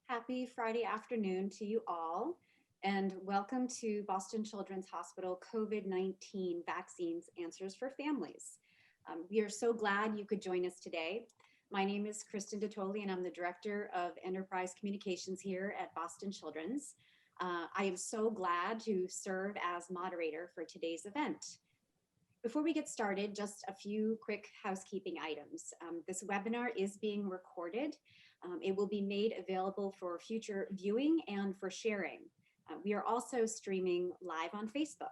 Happy Friday afternoon to you all, and welcome to Boston Children's Hospital COVID-19 Vaccines Answers for Families. We are so glad you could join us today. My name is Kristen Dottoli, and I'm the Director of Enterprise Communications here at Boston Children's. I am so glad to serve as moderator for today's event. Before we get started, just a few quick housekeeping items. This webinar is being recorded. It will be made available for future viewing and for sharing. We are also streaming live on Facebook.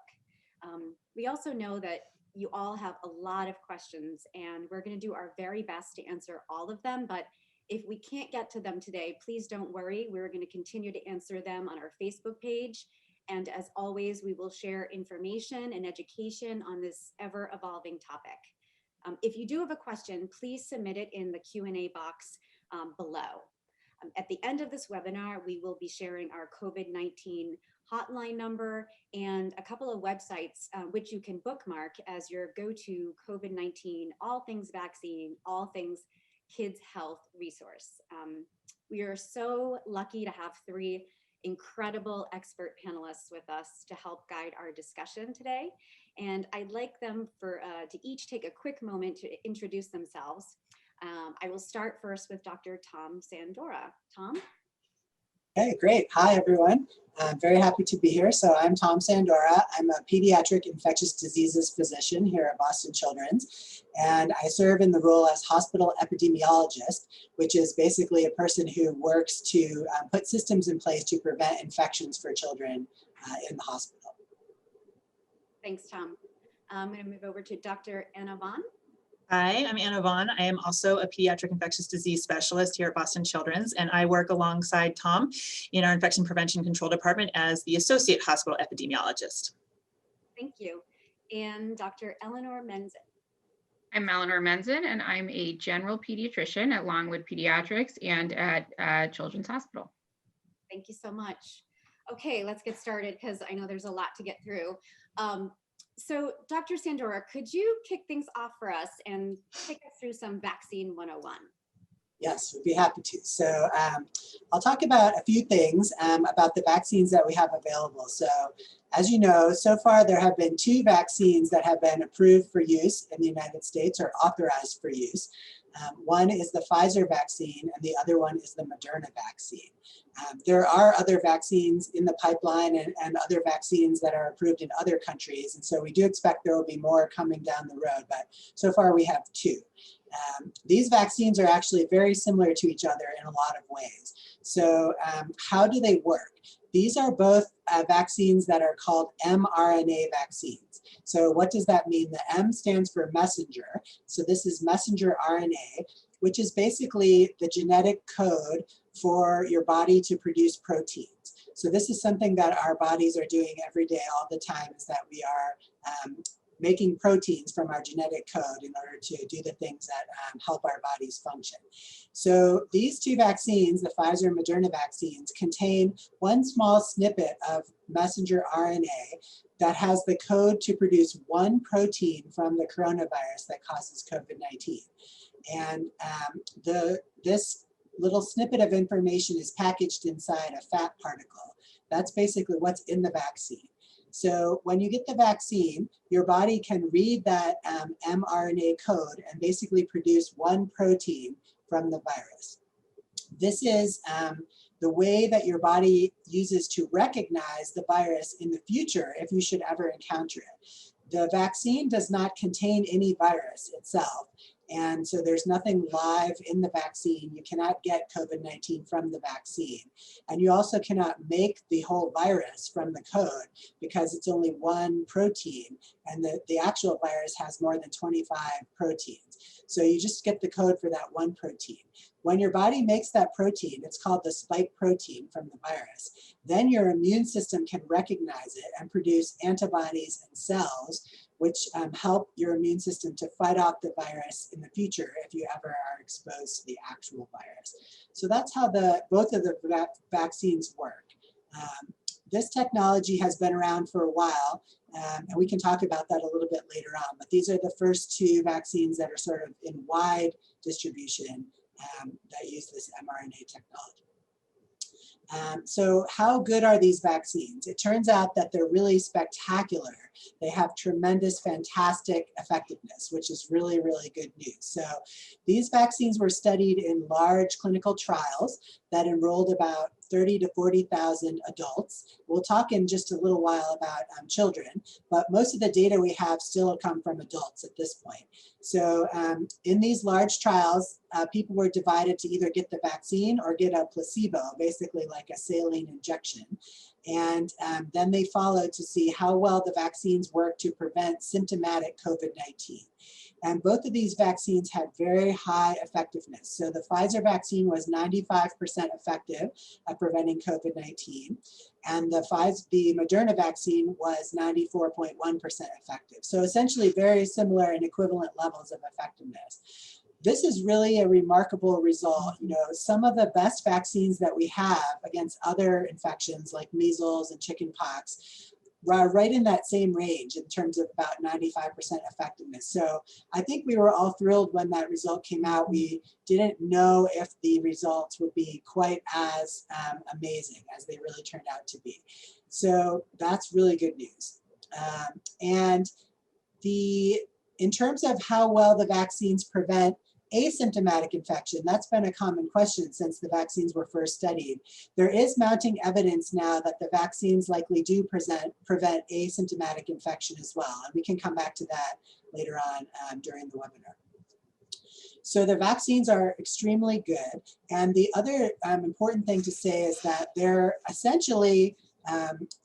We also know that you all have a lot of questions, and we're going to do our very best to answer all of them. But if we can't get to them today, please don't worry. We're going to continue to answer them on our Facebook page. And as always, we will share information and education on this ever-evolving topic. If you do have a question, please submit it in the Q&A box below. At the end of this webinar, we will be sharing our COVID-19 hotline number and a couple of websites which you can bookmark as your go-to COVID-19, all things vaccine, all things kids health resource. We are so lucky to have three incredible expert panelists with us to help guide our discussion today. And I'd like them to each take a quick moment to introduce themselves. I will start first with Dr. Tom Sandora. Tom? Okay, great. Hi, everyone. I'm very happy to be here. So I'm Tom Sandora. I'm a pediatric infectious diseases physician here at Boston Children's, and I serve in the role as hospital epidemiologist, which is basically a person who works to put systems in place to prevent infections for children in the hospital. Thanks, Tom. I'm going to move over to Dr. Anna Vaughan. Hi, I'm Anna Vaughan. I am also a pediatric infectious disease specialist here at Boston Children's, and I work alongside Tom in our infection prevention control department as the associate hospital epidemiologist. Thank you. And Dr. Eleanor Menzin. I'm Eleanor Menzin, and I'm a general pediatrician at Longwood Pediatrics and at Children's Hospital. Thank you so much. Okay, let's get started because I know there's a lot to get through. So Dr. Sandora, could you kick things off for us and take us through some Vaccine 101? Yes, we'd be happy to. So I'll talk about a few things about the vaccines that we have available. So as you know, so far there have been 2 vaccines that have been approved for use in the United States or authorized for use. One is the Pfizer vaccine and the other one is the Moderna vaccine. There are other vaccines in the pipeline and other vaccines that are approved in other countries. And so we do expect there will be more coming down the road, but so far we have 2. These vaccines are actually very similar to each other in a lot of ways. So how do they work? These are both vaccines that are called mRNA vaccines. So what does that mean? The M stands for messenger. So this is messenger RNA, which is basically the genetic code for your body to produce proteins. So this is something that our bodies are doing every day, all the time, is that we are making proteins from our genetic code in order to do the things that help our bodies function. So these 2 vaccines, the Pfizer and Moderna vaccines, contain one small snippet of messenger RNA that has the code to produce one protein from the coronavirus that causes COVID-19. And this little snippet of information is packaged inside a fat particle. That's basically what's in the vaccine. So when you get the vaccine, your body can read that mRNA code and basically produce one protein from the virus. This is the way that your body uses to recognize the virus in the future if you should ever encounter it. The vaccine does not contain any virus itself. And so there's nothing live in the vaccine. You cannot get COVID-19 from the vaccine. And you also cannot make the whole virus from the code because it's only one protein. And the actual virus has more than 25 proteins. So you just get the code for that one protein. When your body makes that protein, it's called the spike protein from the virus. Then your immune system can recognize it and produce antibodies and cells which help your immune system to fight off the virus in the future if you ever are exposed to the actual virus. So that's how both of the vaccines work. This technology has been around for a while, and we can talk about that a little bit later on, but these are the first 2 vaccines that are sort of in wide distribution that use this mRNA technology. So how good are these vaccines? It turns out that they're really spectacular. They have tremendous, fantastic effectiveness, which is really, really good news. So these vaccines were studied in large clinical trials that enrolled about 30 to 40,000 adults. We'll talk in just a little while about children, but most of the data we have still come from adults at this point. So in these large trials, people were divided to either get the vaccine or get a placebo, basically like a saline injection. And then they followed to see how well the vaccines work to prevent symptomatic COVID-19. And both of these vaccines had very high effectiveness. So the Pfizer vaccine was 95% effective at preventing COVID-19. And the Moderna vaccine was 94.1% effective. So essentially very similar and equivalent levels of effectiveness. This is really a remarkable result. You know, some of the best vaccines that we have against other infections like measles and chickenpox are right in that same range in terms of about 95% effectiveness. So I think we were all thrilled when that result came out. We didn't know if the results would be quite as amazing as they really turned out to be. So that's really good news. In terms of how well the vaccines prevent asymptomatic infection, that's been a common question since the vaccines were first studied. There is mounting evidence now that the vaccines likely do prevent asymptomatic infection as well, and we can come back to that later on during the webinar. So the vaccines are extremely good, and the other important thing to say is that they're essentially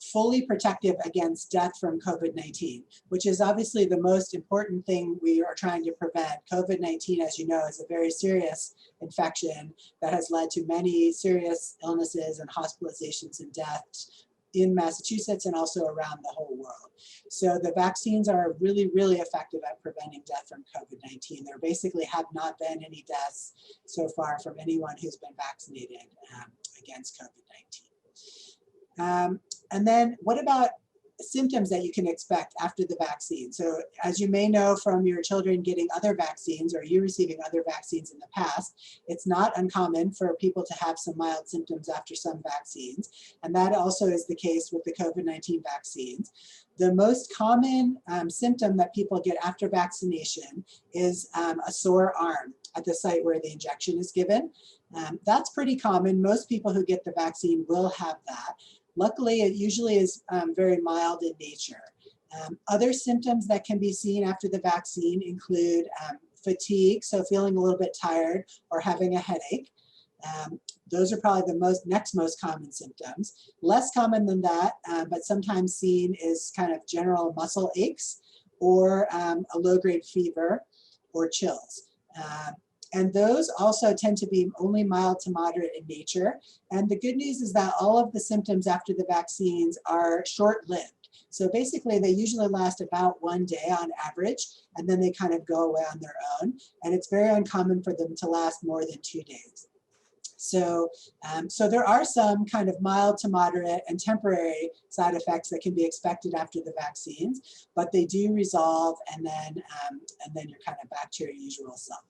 fully protective against death from COVID-19, which is obviously the most important thing we are trying to prevent. COVID-19, as you know, is a very serious infection that has led to many serious illnesses and hospitalizations and deaths in Massachusetts and also around the whole world. So the vaccines are really, really effective at preventing death from COVID-19. There basically have not been any deaths so far from anyone who's been vaccinated against COVID-19. And then what about symptoms that you can expect after the vaccine? So as you may know from your children getting other vaccines or you receiving other vaccines in the past, it's not uncommon for people to have some mild symptoms after some vaccines. And that also is the case with the COVID-19 vaccines. The most common symptom that people get after vaccination is a sore arm at the site where the injection is given. That's pretty common. Most people who get the vaccine will have that. Luckily, it usually is very mild in nature. Other symptoms that can be seen after the vaccine include fatigue, so feeling a little bit tired or having a headache. Those are probably the next most common symptoms. Less common than that, but sometimes seen is kind of general muscle aches or a low-grade fever or chills. And those also tend to be only mild to moderate in nature. And the good news is that all of the symptoms after the vaccines are short-lived. So basically, they usually last about 1 day on average, and then they kind of go away on their own. And it's very uncommon for them to last more than 2 days. So, so there are some kind of mild to moderate and temporary side effects that can be expected after the vaccines, but they do resolve, and then you're kind of back to your usual self.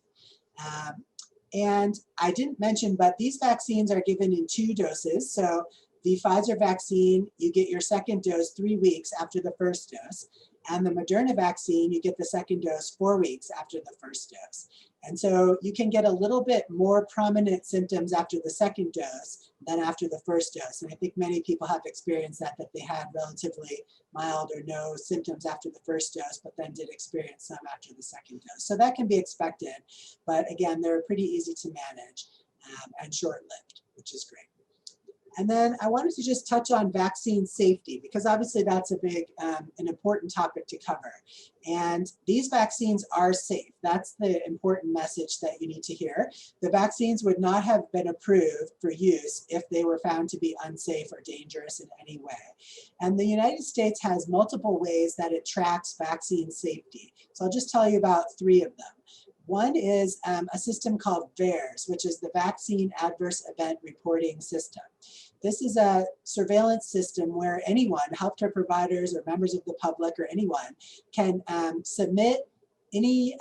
And I didn't mention, but these vaccines are given in 2 doses. So the Pfizer vaccine, you get your second dose 3 weeks after the first dose. And the Moderna vaccine, you get the second dose 4 weeks after the first dose. And so you can get a little bit more prominent symptoms after the second dose than after the first dose. And I think many people have experienced that they had relatively mild or no symptoms after the first dose, but then did experience some after the second dose. So that can be expected. But again, they're pretty easy to manage and short-lived, which is great. And then I wanted to just touch on vaccine safety, because obviously that's a big, an important topic to cover. And these vaccines are safe. That's the important message that you need to hear. The vaccines would not have been approved for use if they were found to be unsafe or dangerous in any way. And the United States has multiple ways that it tracks vaccine safety. So I'll just tell you about 3 of them. One is a system called VAERS, which is the Vaccine Adverse Event Reporting System. This is a surveillance system where anyone, healthcare providers or members of the public or anyone, can submit any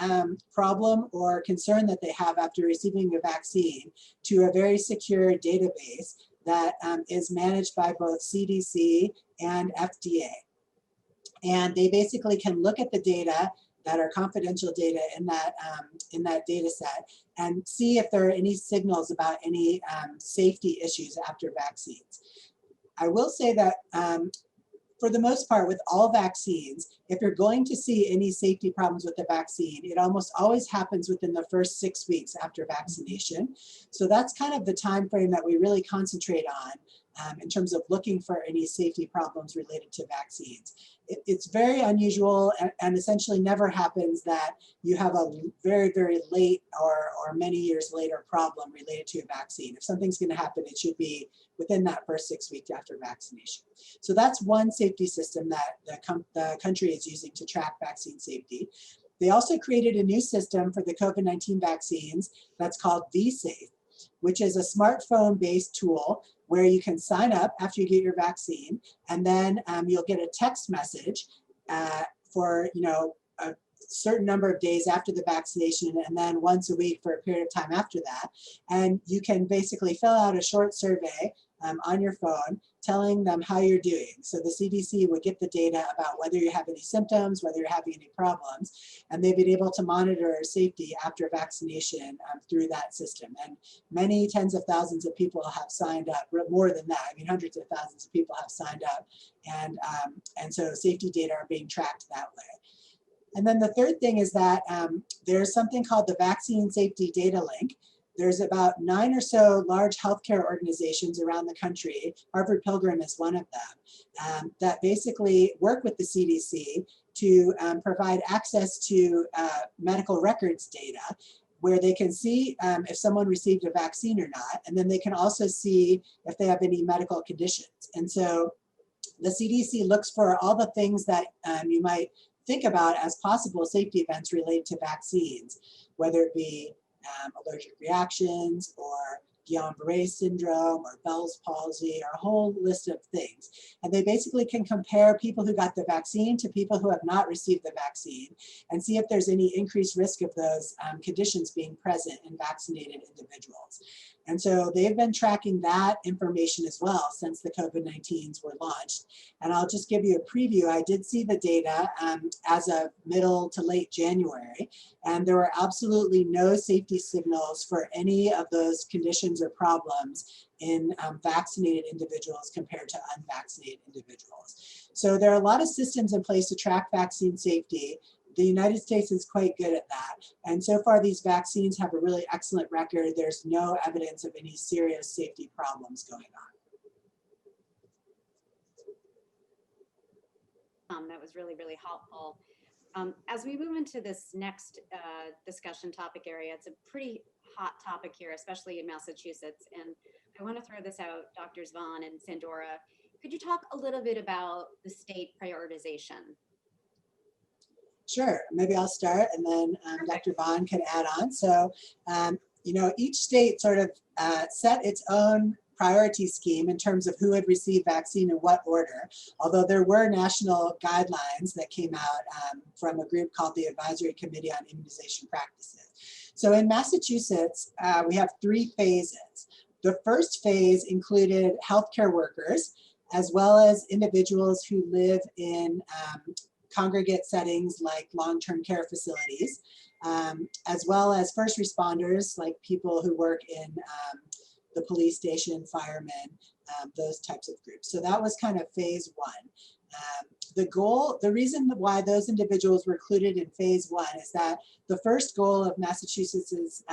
problem or concern that they have after receiving a vaccine to a very secure database that is managed by both CDC and FDA. And they basically can look at the data that are confidential data in that data set and see if there are any signals about any safety issues after vaccines. I will say that for the most part, with all vaccines, if you're going to see any safety problems with the vaccine, it almost always happens within the first 6 weeks after vaccination. So that's kind of the time frame that we really concentrate on in terms of looking for any safety problems related to vaccines. It's very unusual and essentially never happens that you have a very, very late or many years later problem related to a vaccine. If something's going to happen, it should be within that first 6 weeks after vaccination. So that's one safety system that the country is using to track vaccine safety. They also created a new system for the COVID-19 vaccines that's called vSafe, which is a smartphone-based tool where you can sign up after you get your vaccine, and then you'll get a text message for a certain number of days after the vaccination, and then once a week for a period of time after that. And you can basically fill out a short survey on your phone telling them how you're doing. So the CDC would get the data about whether you have any symptoms, whether you're having any problems, and they've been able to monitor safety after vaccination through that system. And many tens of thousands of people have signed up, more than that. I mean, hundreds of thousands of people have signed up, and so safety data are being tracked that way. And then the third thing is that there's something called the Vaccine Safety Data Link. There's about 9 or so large healthcare organizations around the country, Harvard Pilgrim is one of them, that basically work with the CDC to provide access to medical records data, where they can see if someone received a vaccine or not, and then they can also see if they have any medical conditions. And so the CDC looks for all the things that you might think about as possible safety events related to vaccines, whether it be allergic reactions or Guillain-Barré syndrome or Bell's palsy, or a whole list of things. And they basically can compare people who got the vaccine to people who have not received the vaccine and see if there's any increased risk of those conditions being present in vaccinated individuals. And so they've been tracking that information as well since the COVID-19s were launched. And I'll just give you a preview. I did see the data as of middle to late January, and there were absolutely no safety signals for any of those conditions or problems in vaccinated individuals compared to unvaccinated individuals. So there are a lot of systems in place to track vaccine safety. The United States is quite good at that. And so far, these vaccines have a really excellent record. There's no evidence of any serious safety problems going on. That was really, really helpful. As we move into this next discussion topic area, it's a pretty hot topic here, especially in Massachusetts. And I want to throw this out, Drs. Vaughan and Sandora. Could you talk a little bit about the state prioritization? Sure, maybe I'll start and then Dr. Vaughan can add on. So, each state sort of set its own priority scheme in terms of who would receive vaccine in what order, although there were national guidelines that came out from a group called the Advisory Committee on Immunization Practices. So in Massachusetts, we have 3 phases. The first phase included healthcare workers, as well as individuals who live in congregate settings like long-term care facilities, as well as first responders like people who work in the police station, firemen, those types of groups. So that was kind of phase 1. The reason why those individuals were included in phase 1 is that the first goal of Massachusetts's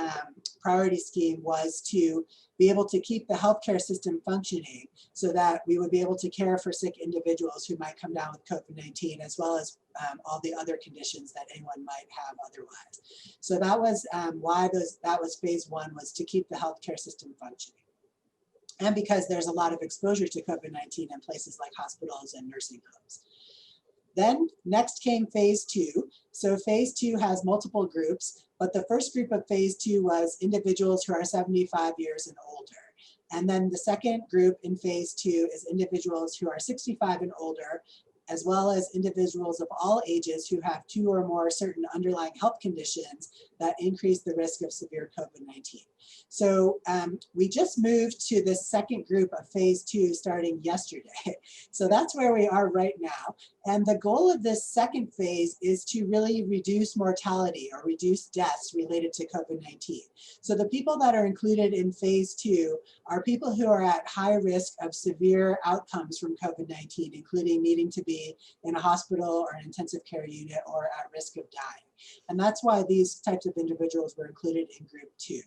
priority scheme was to be able to keep the healthcare system functioning so that we would be able to care for sick individuals who might come down with COVID-19, as well as all the other conditions that anyone might have otherwise. So that was why that was phase 1, was to keep the healthcare system functioning. And because there's a lot of exposure to COVID-19 in places like hospitals and nursing homes. Then next came phase 2. So phase 2 has multiple groups, but the first group of phase 2 was individuals who are 75 years and older. And then the second group in phase 2 is individuals who are 65 and older, as well as individuals of all ages who have 2 or more certain underlying health conditions that increase the risk of severe COVID-19. So we just moved to the second group of phase 2 starting yesterday. So that's where we are right now. And the goal of this second phase is to really reduce mortality or reduce deaths related to COVID-19. So the people that are included in phase 2 are people who are at high risk of severe outcomes from COVID-19, including needing to be in a hospital or an intensive care unit or at risk of dying. And that's why these types of individuals were included in group 2.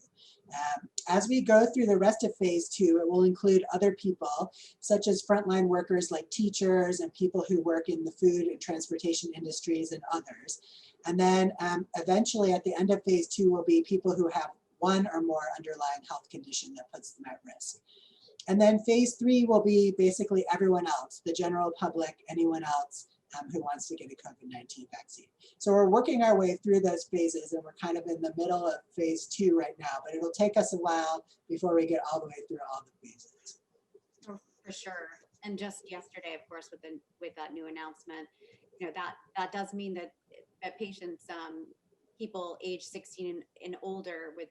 As we go through the rest of phase 2, it will include other people, such as frontline workers like teachers and people who work in the food and transportation industries and others. And then eventually at the end of phase 2 will be people who have 1 or more underlying health condition that puts them at risk. And then phase 3 will be basically everyone else, the general public, anyone else who wants to get a COVID-19 vaccine. So we're working our way through those phases, and we're kind of in the middle of phase 2 right now, but it'll take us a while before we get all the way through all the phases. Oh, for sure. And just yesterday, of course, with that new announcement, you know, that does mean that patients, people age 16 and older with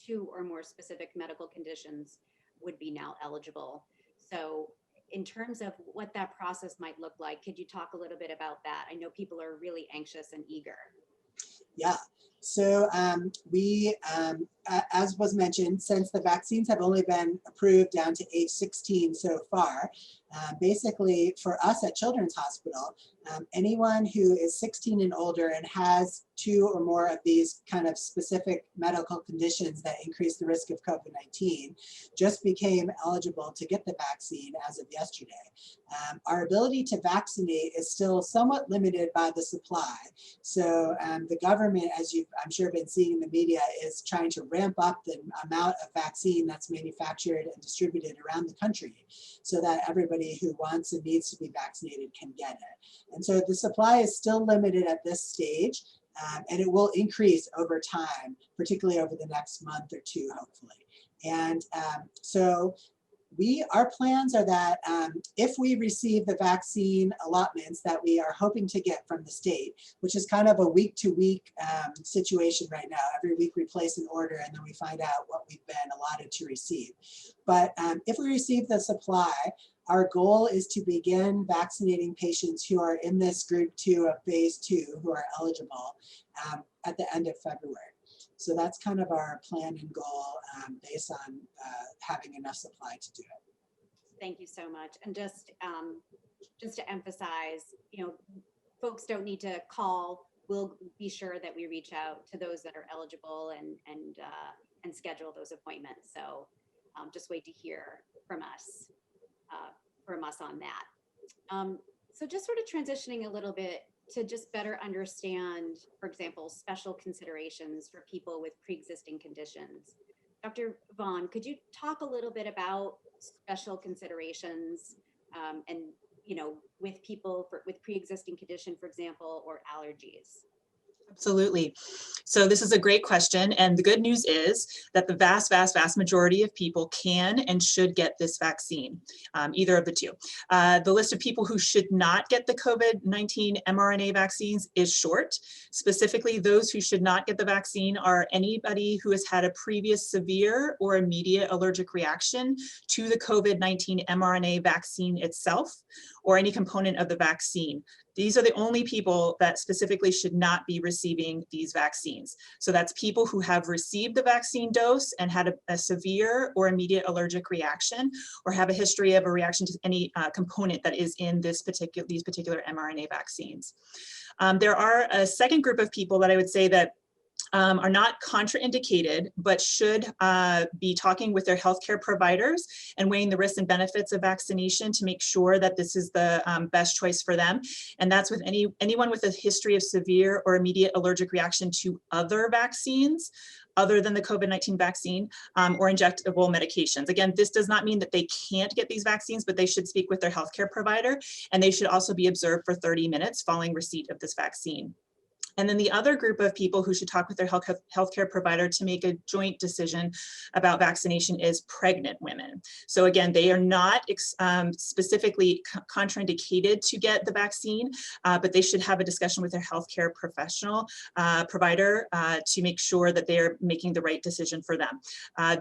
2 or more specific medical conditions would be now eligible. So in terms of what that process might look like, could you talk a little bit about that? I know people are really anxious and eager. Yeah, so as was mentioned, since the vaccines have only been approved down to age 16 so far, basically for us at Children's Hospital, anyone who is 16 and older and has 2 or more of these kind of specific medical conditions that increase the risk of COVID-19 just became eligible to get the vaccine as of yesterday. Our ability to vaccinate is still somewhat limited by the supply. So the government, as you've, I'm sure, been seeing in the media, is trying to ramp up the amount of vaccine that's manufactured and distributed around the country so that everybody who wants and needs to be vaccinated can get it. And so the supply is still limited at this stage, and it will increase over time, particularly over the next month or 2, hopefully. And so our plans are that if we receive the vaccine allotments that we are hoping to get from the state, which is kind of a week-to-week situation right now. Every week we place an order and then we find out what we've been allotted to receive. But if we receive the supply, our goal is to begin vaccinating patients who are in this group 2 of phase 2 who are eligible at the end of February. So that's kind of our plan and goal based on having enough supply to do it. Thank you so much. And just to emphasize, you know, folks don't need to call. We'll be sure that we reach out to those that are eligible and schedule those appointments. So just wait to hear from us on that. So just sort of transitioning a little bit to just better understand, for example, special considerations for people with pre-existing conditions. Dr. Vaughan, could you talk a little bit about special considerations and, you know, with people with pre-existing condition, for example, or allergies? Absolutely. So this is a great question. And the good news is that the vast, vast, vast majority of people can and should get this vaccine, either of the 2. The list of people who should not get the COVID-19 mRNA vaccines is short. Specifically, those who should not get the vaccine are anybody who has had a previous severe or immediate allergic reaction to the COVID-19 mRNA vaccine itself, or any component of the vaccine. These are the only people that specifically should not be receiving these vaccines. So that's people who have received the vaccine dose and had a severe or immediate allergic reaction, or have a history of a reaction to any component that is in these particular mRNA vaccines. There are a second group of people that I would say that are not contraindicated, but should be talking with their healthcare providers and weighing the risks and benefits of vaccination to make sure that this is the best choice for them. And that's with anyone with a history of severe or immediate allergic reaction to other vaccines other than the COVID-19 vaccine or injectable medications. Again, this does not mean that they can't get these vaccines, but they should speak with their healthcare provider, and they should also be observed for 30 minutes following receipt of this vaccine. And then the other group of people who should talk with their healthcare provider to make a joint decision about vaccination is pregnant women. So again, they are not specifically contraindicated to get the vaccine, but they should have a discussion with their healthcare professional provider to make sure that they are making the right decision for them.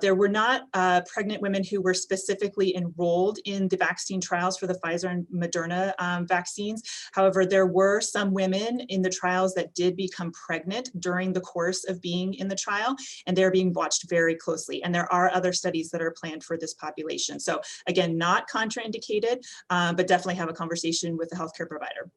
There were not pregnant women who were specifically enrolled in the vaccine trials for the Pfizer and Moderna vaccines. However, there were some women in the trials that did become pregnant during the course of being in the trial, and they're being watched very closely. And there are other studies that are planned for this population. So again, not contraindicated, but definitely have a conversation with the healthcare provider.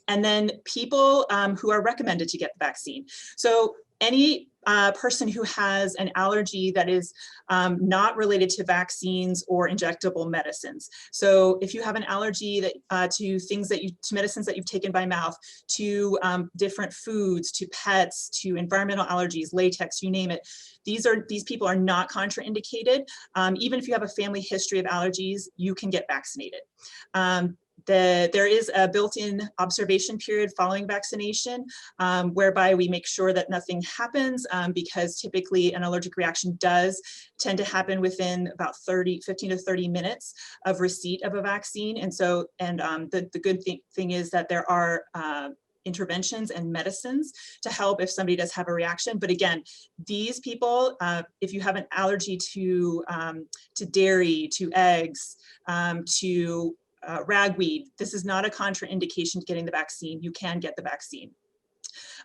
And then people who are recommended to get the vaccine. So any person who has an allergy that is not related to vaccines or injectable medicines. So if you have an allergy that, to medicines that you've taken by mouth, to different foods, to pets, to environmental allergies, latex, you name it, these people are not contraindicated. Even if you have a family history of allergies, you can get vaccinated. There is a built-in observation period following vaccination, whereby we make sure that nothing happens, because typically an allergic reaction does tend to happen within about 15 to 30 minutes of receipt of a vaccine. And so, the good thing is that there are interventions and medicines to help if somebody does have a reaction. But again, these people, if you have an allergy to dairy, to eggs, to ragweed, this is not a contraindication to getting the vaccine. You can get the vaccine.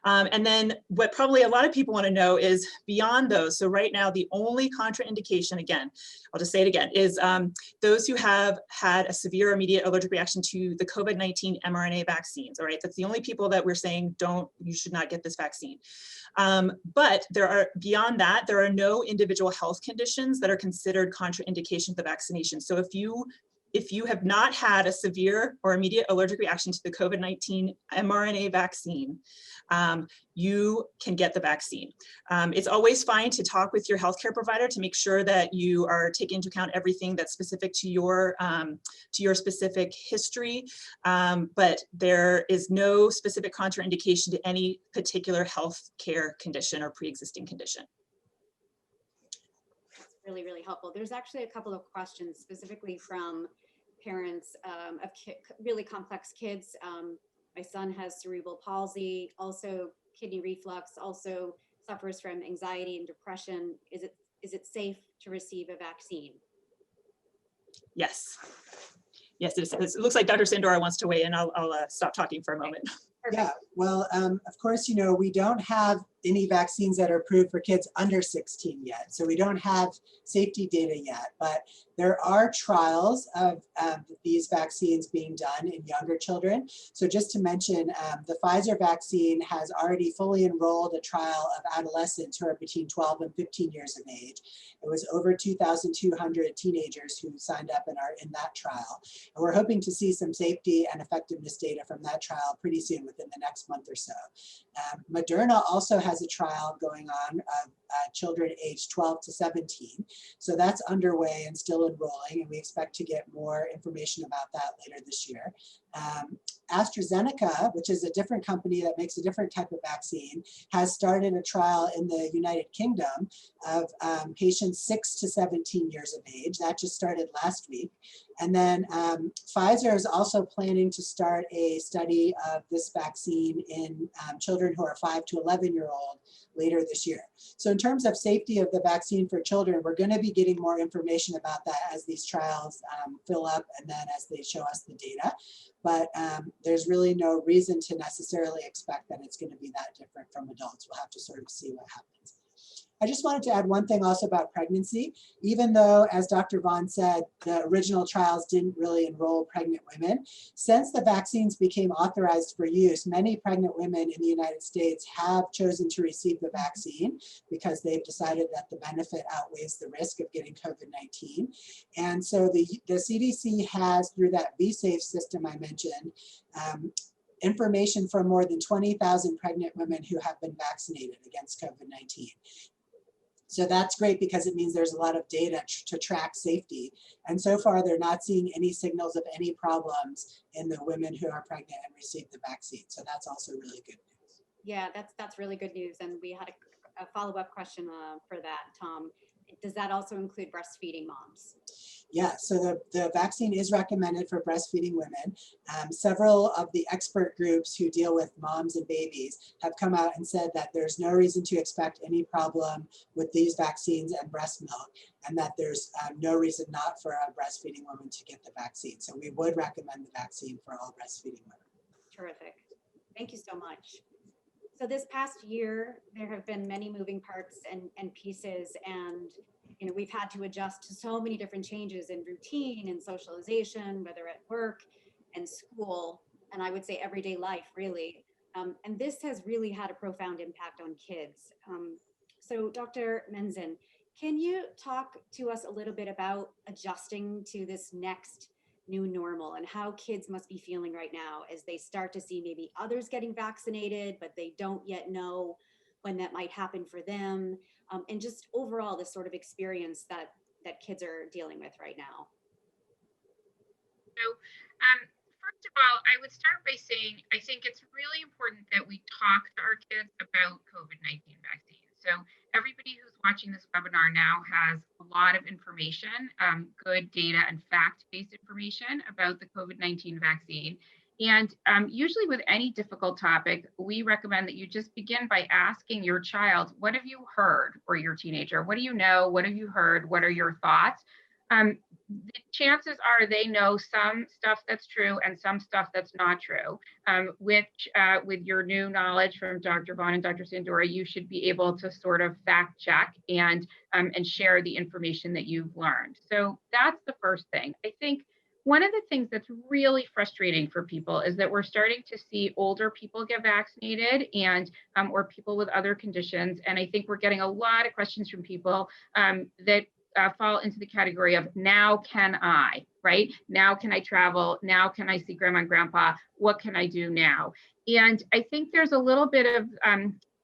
And then what probably a lot of people want to know is beyond those. So right now, the only contraindication, again, I'll just say it again, is those who have had a severe or immediate allergic reaction to the COVID-19 mRNA vaccines. All right, that's the only people that we're saying you should not get this vaccine. But beyond that, there are no individual health conditions that are considered contraindication to the vaccination. So if you have not had a severe or immediate allergic reaction to the COVID-19 mRNA vaccine, you can get the vaccine. It's always fine to talk with your healthcare provider to make sure that you are taking into account everything that's specific to your specific history, but there is no specific contraindication to any particular healthcare condition or pre-existing condition. Really, really helpful. There's actually a couple of questions specifically from parents of really complex kids. My son has cerebral palsy, also kidney reflux, also suffers from anxiety and depression. Is it safe to receive a vaccine? Yes. Yes, it looks like Dr. Sandora wants to weigh in. I'll stop talking for a moment. Perfect. Yeah, well, of course, we don't have any vaccines that are approved for kids under 16 yet. So we don't have safety data yet, but there are trials of these vaccines being done in younger children. So just to mention, the Pfizer vaccine has already fully enrolled a trial of adolescents who are between 12 and 15 years of age. It was over 2,200 teenagers who signed up and are in that trial. And we're hoping to see some safety and effectiveness data from that trial pretty soon, within the next month or so. Moderna also has a trial going on of children aged 12 to 17. So that's underway and still enrolling, and we expect to get more information about that later this year. AstraZeneca, which is a different company that makes a different type of vaccine, has started a trial in the United Kingdom of patients 6 to 17 years of age. That just started last week. And then Pfizer is also planning to start a study of this vaccine in children who are 5 to 11-year-old later this year. So in terms of safety of the vaccine for children, we're going to be getting more information about that as these trials fill up and then as they show us the data. But there's really no reason to necessarily expect that it's going to be that different from adults. We'll have to sort of see what happens. I just wanted to add one thing also about pregnancy. Even though, as Dr. Vaughan said, the original trials didn't really enroll pregnant women, since the vaccines became authorized for use, many pregnant women in the United States have chosen to receive the vaccine because they've decided that the benefit outweighs the risk of getting COVID-19. And so the CDC has, through that VSafe system I mentioned, information from more than 20,000 pregnant women who have been vaccinated against COVID-19. So that's great because it means there's a lot of data to track safety. And so far, they're not seeing any signals of any problems in the women who are pregnant and receive the vaccine. So that's also really good news. Yeah, that's really good news. And we had a follow-up question for that, Tom. Does that also include breastfeeding moms? Yeah, so the vaccine is recommended for breastfeeding women. Several of the expert groups who deal with moms and babies have come out and said that there's no reason to expect any problem with these vaccines and breast milk, and that there's no reason not for a breastfeeding woman to get the vaccine. So we would recommend the vaccine for all breastfeeding women. Terrific. Thank you so much. So this past year, there have been many moving parts and pieces, and we've had to adjust to so many different changes in routine and socialization, whether at work and school, and I would say everyday life, really. And this has really had a profound impact on kids. So Dr. Menzin, can you talk to us a little bit about adjusting to this next new normal and how kids must be feeling right now as they start to see maybe others getting vaccinated, but they don't yet know when that might happen for them, and just overall this sort of experience that kids are dealing with right now? So, first of all, I would start by saying I think it's really important that we talk to our kids about COVID-19 vaccines. So, everybody who's watching this webinar now has a lot of information, good data and fact-based information about the COVID-19 vaccine. And usually with any difficult topic, we recommend that you just begin by asking your child, what have you heard, or your teenager, what do you know? What have you heard? What are your thoughts? The chances are they know some stuff that's true and some stuff that's not true, which with your new knowledge from Dr. Vaughan and Dr. Sandora, you should be able to sort of fact check and share the information that you've learned. So that's the first thing. I think one of the things that's really frustrating for people is that we're starting to see older people get vaccinated and or people with other conditions. And I think we're getting a lot of questions from people that fall into the category of now can I, right? Now can I travel? Now can I see grandma and grandpa? What can I do now? And I think there's a little bit of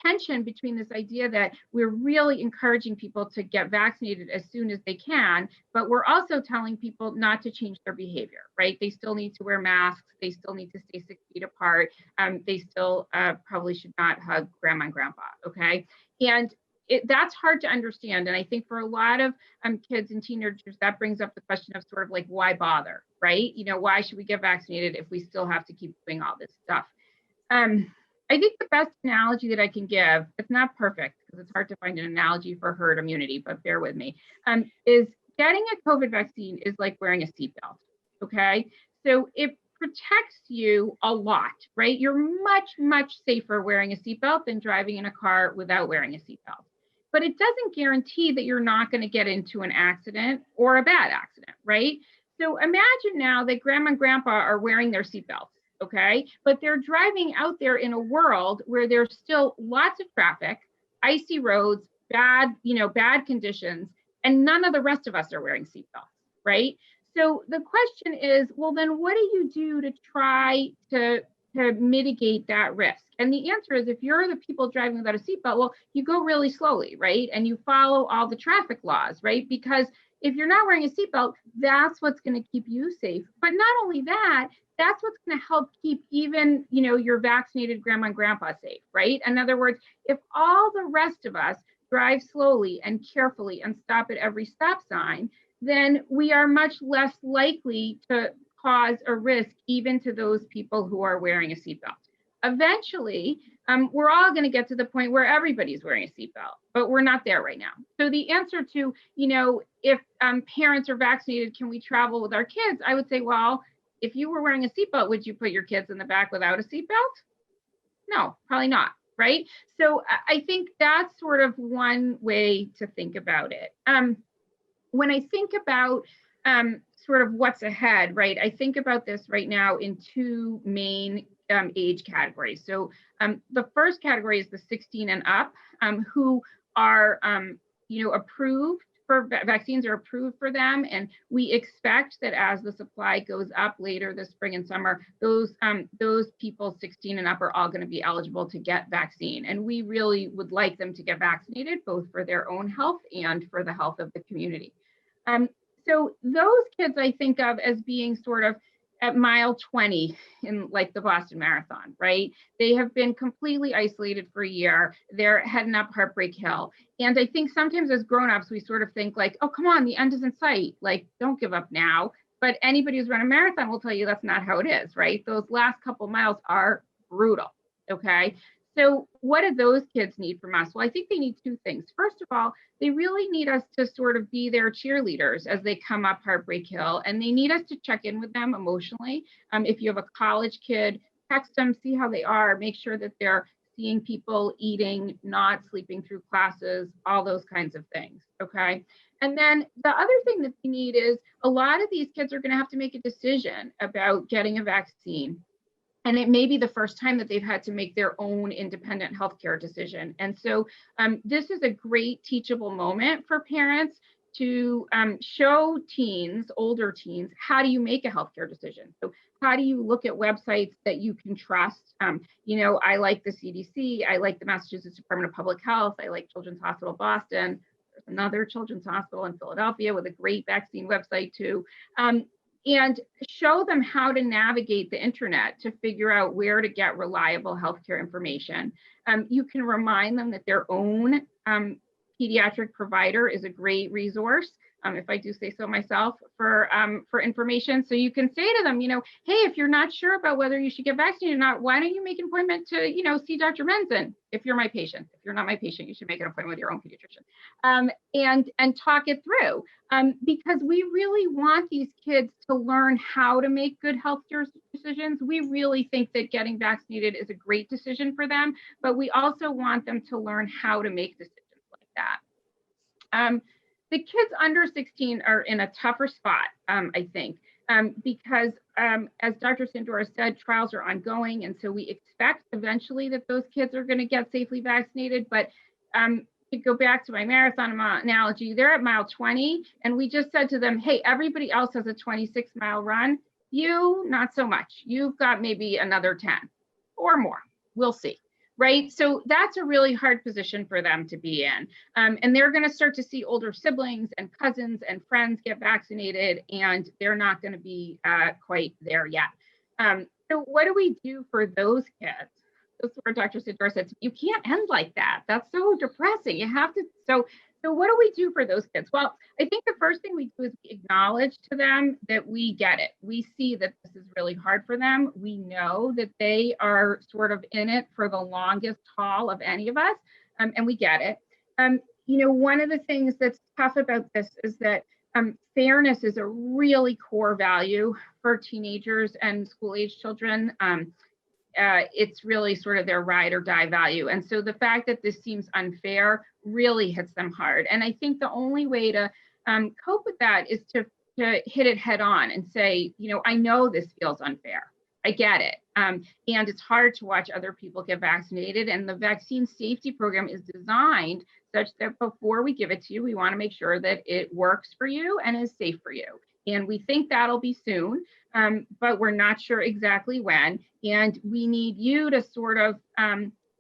tension between this idea that we're really encouraging people to get vaccinated as soon as they can, but we're also telling people not to change their behavior, right? They still need to wear masks. They still need to stay 6 feet apart. They still probably should not hug grandma and grandpa, okay? And that's hard to understand. And I think for a lot of kids and teenagers, that brings up the question of sort of like, why bother, right? Why should we get vaccinated if we still have to keep doing all this stuff? I think the best analogy that I can give, it's not perfect because it's hard to find an analogy for herd immunity, but bear with me, is getting a COVID vaccine is like wearing a seatbelt, okay? So it protects you a lot, right? You're much, much safer wearing a seatbelt than driving in a car without wearing a seatbelt. But it doesn't guarantee that you're not going to get into an accident or a bad accident, right? So imagine now that grandma and grandpa are wearing their seatbelts, okay? But they're driving out there in a world where there's still lots of traffic, icy roads, bad conditions, and none of the rest of us are wearing seatbelts, right? So the question is, well, then what do you do to try to mitigate that risk? And the answer is, if you're the people driving without a seatbelt, well, you go really slowly, right? And you follow all the traffic laws, right? Because if you're not wearing a seatbelt, that's what's going to keep you safe. But not only that, that's what's going to help keep even, your vaccinated grandma and grandpa safe, right? In other words, if all the rest of us drive slowly and carefully and stop at every stop sign, then we are much less likely to cause a risk even to those people who are wearing a seatbelt. Eventually, we're all going to get to the point where everybody's wearing a seatbelt, but we're not there right now. So the answer to, if parents are vaccinated, can we travel with our kids? I would say, well, if you were wearing a seatbelt, would you put your kids in the back without a seatbelt? No, probably not, right? So I think that's sort of one way to think about it. When I think about sort of what's ahead, right, I think about this right now in two main age categories. So the first category is the 16 and up, who are, approved for vaccines are approved for them. And we expect that as the supply goes up later this spring and summer, those people 16 and up are all going to be eligible to get vaccine. And we really would like them to get vaccinated, both for their own health and for the health of the community. So those kids I think of as being sort of at mile 20 in like the Boston Marathon, right? They have been completely isolated for a year. They're heading up Heartbreak Hill. And I think sometimes as grownups, we sort of think like, oh, come on, the end is in sight. Like, don't give up now. But anybody who's run a marathon will tell you that's not how it is, right? Those last couple miles are brutal, okay? So what do those kids need from us? Well, I think they need two things. First of all, they really need us to sort of be their cheerleaders as they come up Heartbreak Hill, and they need us to check in with them emotionally. If you have a college kid, text them, see how they are, make sure that they're seeing people eating, not sleeping through classes, all those kinds of things, okay? And then the other thing that they need is a lot of these kids are going to have to make a decision about getting a vaccine. And it may be the first time that they've had to make their own independent healthcare decision. And so this is a great teachable moment for parents to show teens, older teens, how do you make a healthcare decision? So how do you look at websites that you can trust? I like the CDC, I like the Massachusetts Department of Public Health, I like Children's Hospital Boston. There's another children's hospital in Philadelphia with a great vaccine website too. And show them how to navigate the internet to figure out where to get reliable healthcare information. You can remind them that their own pediatric provider is a great resource, if I do say so myself, for information. So you can say to them, hey, if you're not sure about whether you should get vaccinated or not, why don't you make an appointment to, see Dr. Menzin if you're my patient. If you're not my patient, you should make an appointment with your own pediatrician, and talk it through. Because we really want these kids to learn how to make good healthcare decisions. We really think that getting vaccinated is a great decision for them, but we also want them to learn how to make decisions like that. The kids under 16 are in a tougher spot, I think, because as Dr. Sandora said, trials are ongoing. And so we expect eventually that those kids are going to get safely vaccinated. But to go back to my marathon analogy, they're at mile 20. And we just said to them, hey, everybody else has a 26-mile run. You, not so much. You've got maybe another 10 or more. We'll see. Right. So that's a really hard position for them to be in. And they're going to start to see older siblings and cousins and friends get vaccinated, and they're not going to be quite there yet. So what do we do for those kids? This is where Dr. Sandora said, you can't end like that. That's so depressing. You have to. So what do we do for those kids? Well, I think the first thing we do is we acknowledge to them that we get it. We see that this is really hard for them. We know that they are sort of in it for the longest haul of any of us, and we get it. One of the things that's tough about this is that fairness is a really core value for teenagers and school-age children. It's really sort of their ride or die value. And so the fact that this seems unfair really hits them hard. And I think the only way to cope with that is to hit it head on and say, I know this feels unfair. I get it. And it's hard to watch other people get vaccinated. And the vaccine safety program is designed such that before we give it to you, we want to make sure that it works for you and is safe for you. And we think that'll be soon, but we're not sure exactly when. And we need you to sort of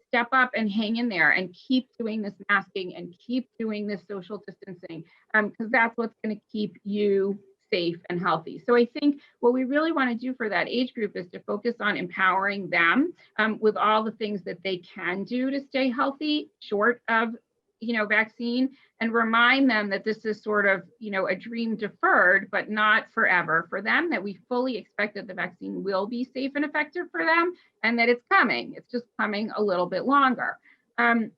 step up and hang in there and keep doing this masking and keep doing this social distancing, because that's what's going to keep you safe and healthy. So I think what we really want to do for that age group is to focus on empowering them with all the things that they can do to stay healthy, short of vaccine, and remind them that this is sort of, a dream deferred, but not forever for them, that we fully expect that the vaccine will be safe and effective for them, and that it's coming. It's just coming a little bit longer. And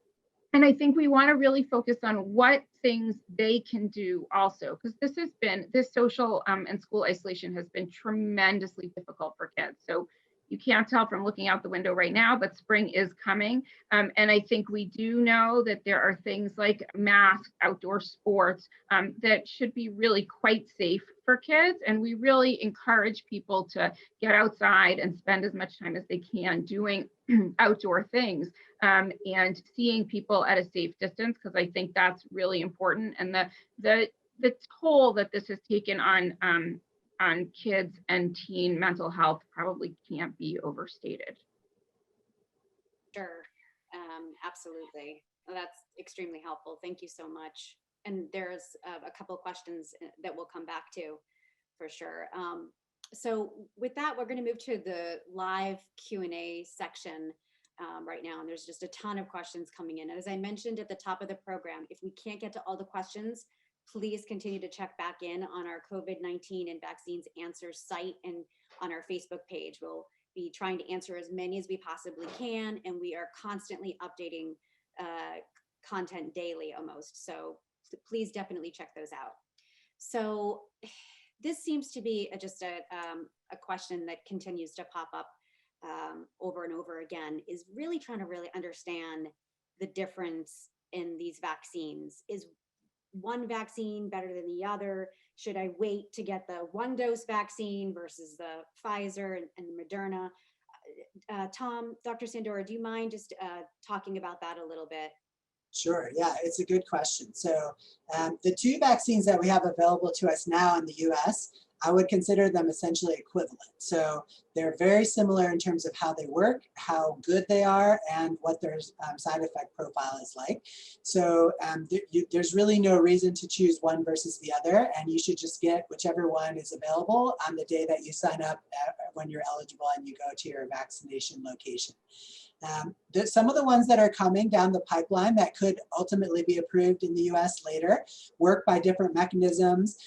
I think we want to really focus on what things they can do also, because this social and school isolation has been tremendously difficult for kids. So you can't tell from looking out the window right now, but spring is coming. And I think we do know that there are things like masks, outdoor sports that should be really quite safe for kids. And we really encourage people to get outside and spend as much time as they can doing outdoor things and seeing people at a safe distance, because I think that's really important. And the toll that this has taken on kids and teen mental health probably can't be overstated. Sure, absolutely. Well, that's extremely helpful. Thank you so much. And there's a couple of questions that we'll come back to for sure. So with that, we're going to move to the live Q&A section right now. And there's just a ton of questions coming in. And as I mentioned at the top of the program, if we can't get to all the questions, please continue to check back in on our COVID-19 and vaccines answers site and on our Facebook page. We'll be trying to answer as many as we possibly can. And we are constantly updating content daily almost. So please definitely check those out. So this seems to be just a question that continues to pop up over and over again, is really trying to really understand the difference in these vaccines. Is one vaccine better than the other? Should I wait to get the 1-dose vaccine versus the Pfizer and the Moderna? Tom, Dr. Sandora, do you mind just talking about that a little bit? Sure, yeah, it's a good question. So the two vaccines that we have available to us now in the US, I would consider them essentially equivalent. So they're very similar in terms of how they work, how good they are, and what their side effect profile is like. So there's really no reason to choose one versus the other, and you should just get whichever one is available on the day that you sign up when you're eligible and you go to your vaccination location. Some of the ones that are coming down the pipeline that could ultimately be approved in the US later work by different mechanisms.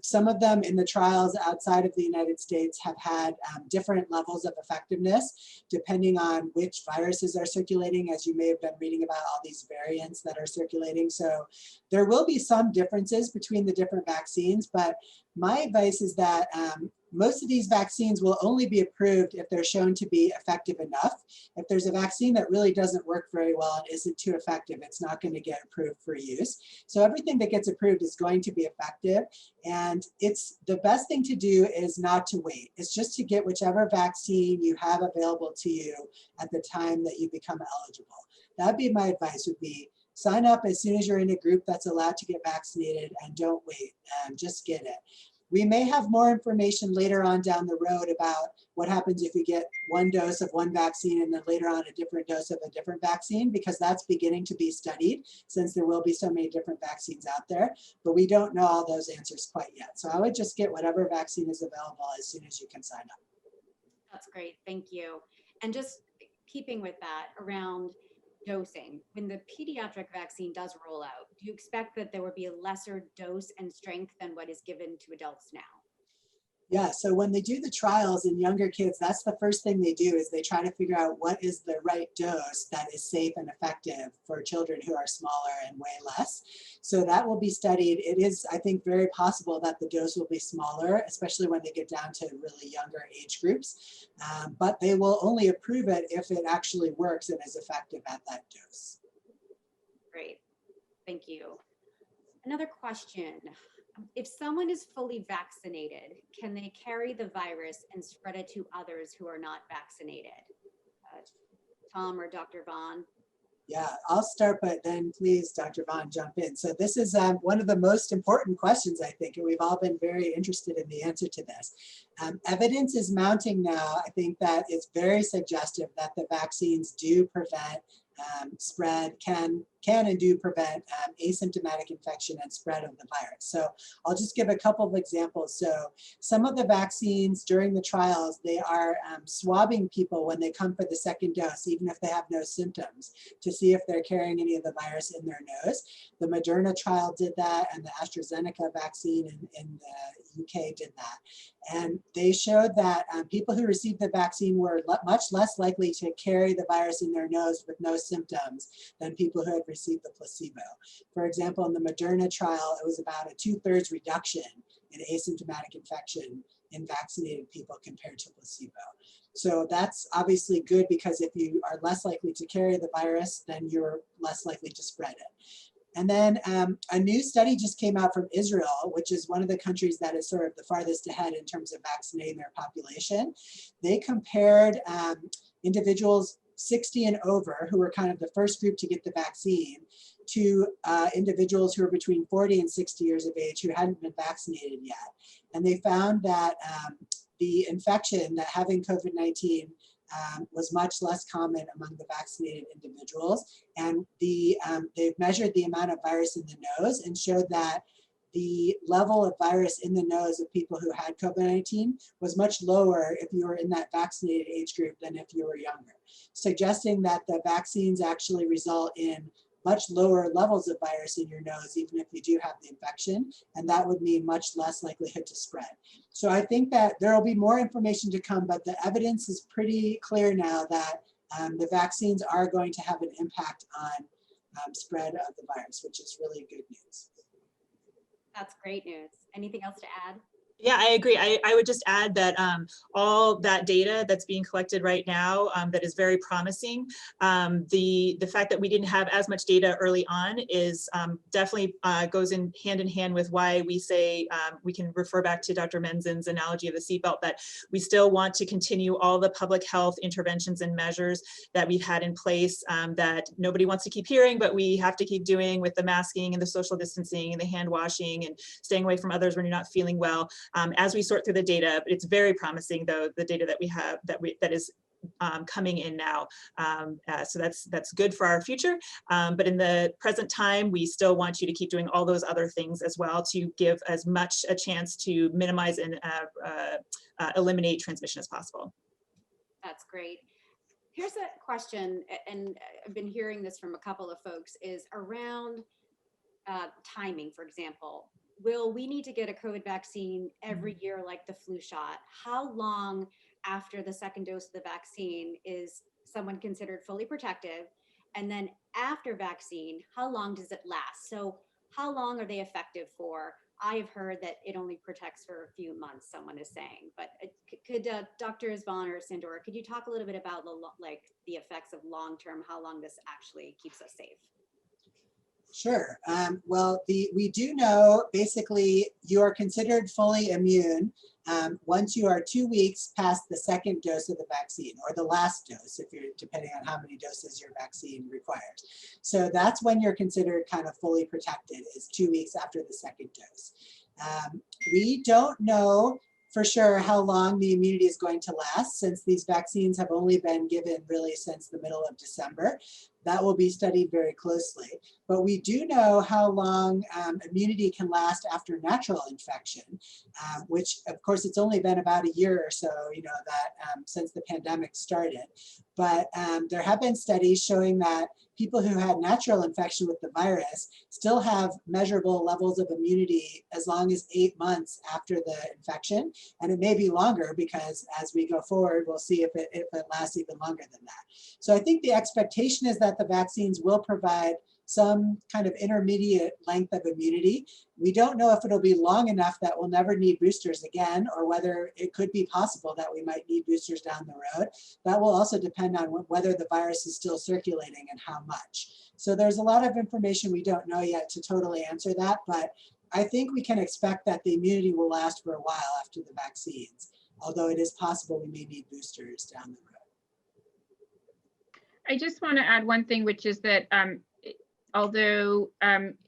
Some of them in the trials outside of the United States have had different levels of effectiveness depending on which viruses are circulating, as you may have been reading about all these variants that are circulating. So there will be some differences between the different vaccines, but my advice is that most of these vaccines will only be approved if they're shown to be effective enough. If there's a vaccine that really doesn't work very well and isn't too effective, it's not going to get approved for use. So everything that gets approved is going to be effective. And it's the best thing to do is not to wait. It's just to get whichever vaccine you have available to you at the time that you become eligible. That'd be my advice, would be sign up as soon as you're in a group that's allowed to get vaccinated, and don't wait, just get it. We may have more information later on down the road about what happens if you get 1 dose of one vaccine and then later on a different dose of a different vaccine, because that's beginning to be studied since there will be so many different vaccines out there, but we don't know all those answers quite yet. So I would just get whatever vaccine is available as soon as you can sign up. That's great, thank you. And just keeping with that around dosing, when the pediatric vaccine does roll out, do you expect that there would be a lesser dose and strength than what is given to adults now? Yeah, so when they do the trials in younger kids, that's the first thing they do, is they try to figure out what is the right dose that is safe and effective for children who are smaller and weigh less. So that will be studied. It is, I think, very possible that the dose will be smaller, especially when they get down to really younger age groups. But they will only approve it if it actually works and is effective at that dose. Great, thank you. Another question. If someone is fully vaccinated, can they carry the virus and spread it to others who are not vaccinated? Tom or Dr. Vaughan? Yeah, I'll start, but then please, Dr. Vaughan, jump in. So this is one of the most important questions, I think, and we've all been very interested in the answer to this. Evidence is mounting now, I think, that it's very suggestive that the vaccines do prevent spread, can and do prevent asymptomatic infection and spread of the virus. So I'll just give a couple of examples. So some of the vaccines during the trials, they are swabbing people when they come for the second dose, even if they have no symptoms, to see if they're carrying any of the virus in their nose. The Moderna trial did that, and the AstraZeneca vaccine in the UK did that. And they showed that people who received the vaccine were much less likely to carry the virus in their nose with no symptoms than people who had received the placebo. For example, in the Moderna trial, it was about a 2/3 reduction in asymptomatic infection in vaccinated people compared to placebo. So that's obviously good, because if you are less likely to carry the virus, then you're less likely to spread it. And then a new study just came out from Israel, which is one of the countries that is sort of the farthest ahead in terms of vaccinating their population. They compared individuals 60 and over, who were kind of the first group to get the vaccine, to individuals who were between 40 and 60 years of age who hadn't been vaccinated yet. And they found that the infection, that having COVID-19, was much less common among the vaccinated individuals. And they've measured the amount of virus in the nose and showed that the level of virus in the nose of people who had COVID-19 was much lower if you were in that vaccinated age group than if you were younger, suggesting that the vaccines actually result in much lower levels of virus in your nose, even if you do have the infection, and that would mean much less likelihood to spread. So I think that there will be more information to come, but the evidence is pretty clear now that the vaccines are going to have an impact on spread of the virus, which is really good news. That's great news. Anything else to add? Yeah, I agree. I would just add that all that data that's being collected right now that is very promising. The fact that we didn't have as much data early on is definitely goes in hand with why we say we can refer back to Dr. Menzin's analogy of the seatbelt, that we still want to continue all the public health interventions and measures that we've had in place that nobody wants to keep hearing, but we have to keep doing, with the masking and the social distancing and the hand washing and staying away from others when you're not feeling well. As we sort through the data, it's very promising, though, the data that we have that is coming in now. So that's good for our future. But in the present time, we still want you to keep doing all those other things as well to give as much a chance to minimize and eliminate transmission as possible. That's great. Here's a question, and I've been hearing this from a couple of folks, is around timing, for example. Will we need to get a COVID vaccine every year like the flu shot? How long after the second dose of the vaccine is someone considered fully protective? And then after vaccine, how long does it last? So how long are they effective for? I've heard that it only protects for a few months, someone is saying. But could Drs. Vaughan or Sandora, could you talk a little bit about the effects of long-term, how long this actually keeps us safe? Sure. Well, we do know basically you are considered fully immune once you are 2 weeks past the second dose of the vaccine, or the last dose, if you're depending on how many doses your vaccine requires. So that's when you're considered kind of fully protected, is 2 weeks after the second dose. We don't know for sure how long the immunity is going to last, since these vaccines have only been given really since the middle of December. That will be studied very closely. But we do know how long immunity can last after natural infection, which of course it's only been about a year or so, that since the pandemic started. But there have been studies showing that people who had natural infection with the virus still have measurable levels of immunity as long as 8 months after the infection. And it may be longer, because as we go forward, we'll see if it lasts even longer than that. So I think the expectation is that the vaccines will provide some kind of intermediate length of immunity. We don't know if it'll be long enough that we'll never need boosters again, or whether it could be possible that we might need boosters down the road. That will also depend on whether the virus is still circulating and how much. So there's a lot of information we don't know yet to totally answer that, but I think we can expect that the immunity will last for a while after the vaccines, although it is possible we may need boosters down the road. I just want to add one thing, which is that although